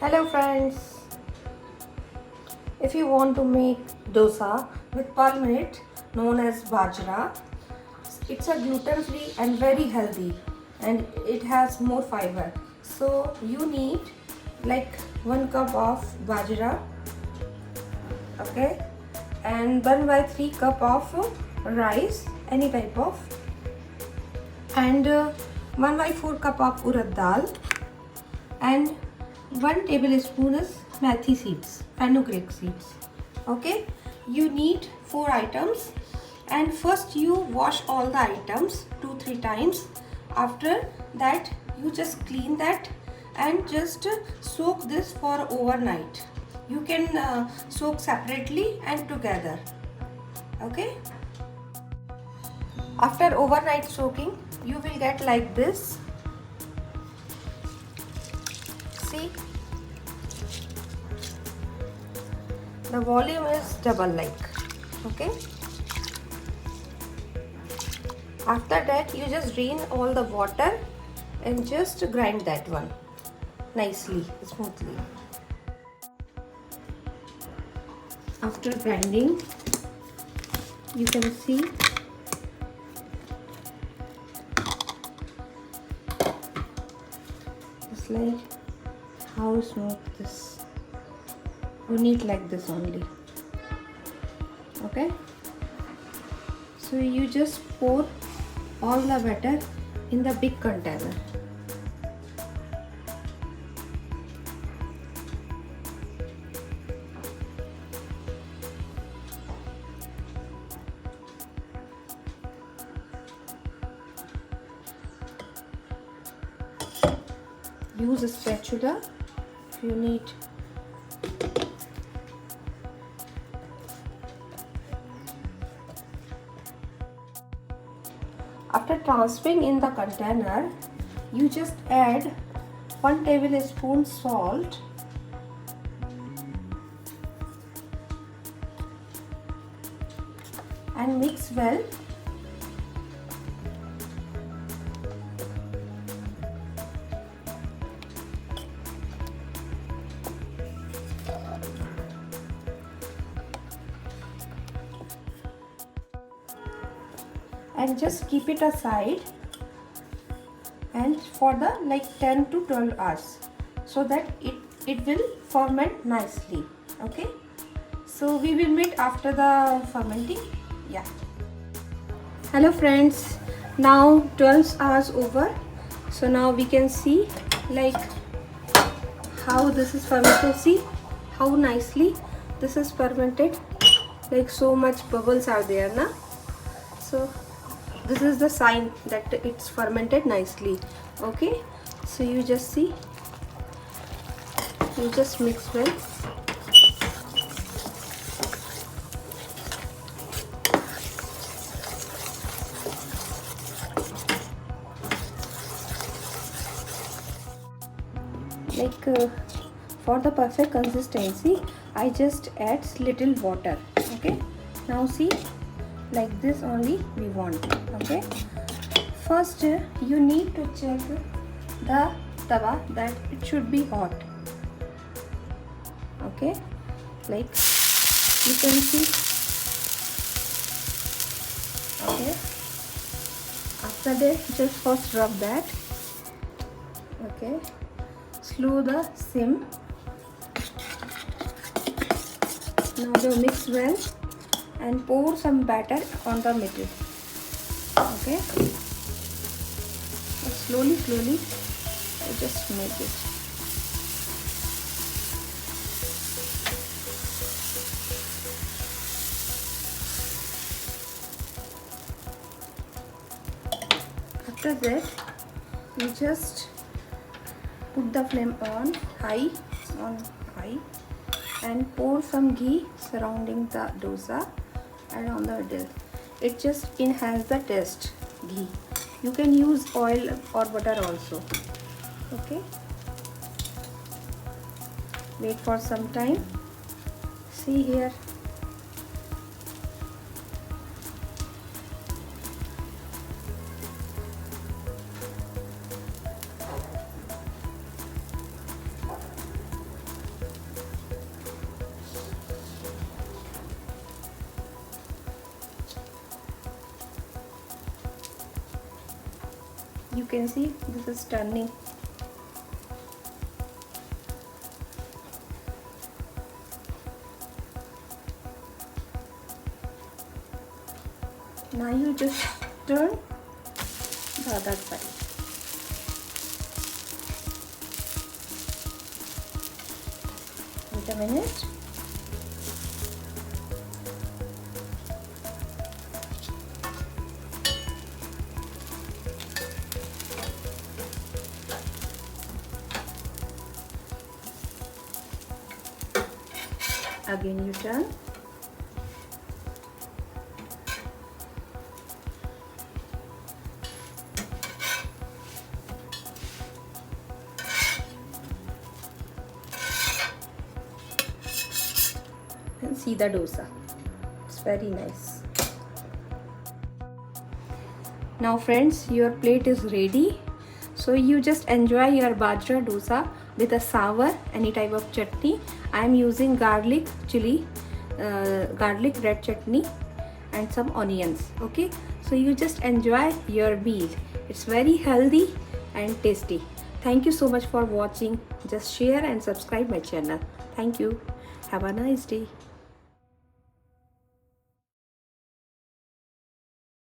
Hello friends, if you want to make dosa with pearl known as Bajra, it's a gluten free and very healthy and it has more fiber. So you need like 1 cup of Bajra, okay, and 1/3 cup of rice, any type of, and 1/4 cup of urad dal, and 1 tablespoon is methi seeds, fenugreek seeds. Okay, you need 4 items, and first you wash all the items 2-3 times. After that you just clean that and just soak this for overnight. You can soak separately and together. Okay, after overnight soaking you will get like this. See, the volume is double like. Okay, after that you just drain all the water and just grind that one nicely, smoothly. After grinding you can see it's like how smooth this. You need like this only. Okay, so you just pour all the batter in the big container. Use a spatula if you need. After transferring in the container, you just add 1 tablespoon salt, and mix well. And just keep it aside and for the like 10 to 12 hours so that it will ferment nicely. Okay, so we will meet after the fermenting. Yeah, hello friends, now 12 hours over, so now we can see like how this is fermented. See how nicely this is fermented, like so much bubbles are there na. So this is the sign that it's fermented nicely. Okay, so you just see, you just mix well. Like for the perfect consistency I just add little water. Okay, now see, like this only we want. Okay, first you need to check the tawa that it should be hot. Okay, like you can see. Okay, after that just first rub that. Okay, slow the sim. Now they mix well and pour some batter on the middle. Okay, but slowly just make it. After that you just put the flame on high and pour some ghee surrounding the dosa and on the middle. It just enhances the taste. Ghee, you can use oil or butter also. Okay, wait for some time. See here, You can see this is turning. Now you just turn the other side. Wait a minute. Again you turn. And see the dosa. It's very nice. Now friends, your plate is ready. So you just enjoy your bajra dosa with a sour, any type of chutney. I am using garlic chili, garlic red chutney and some onions. Okay, so you just enjoy your meal. It's very healthy and tasty. Thank you so much for watching. Just share and subscribe my channel. Thank you. Have a nice day.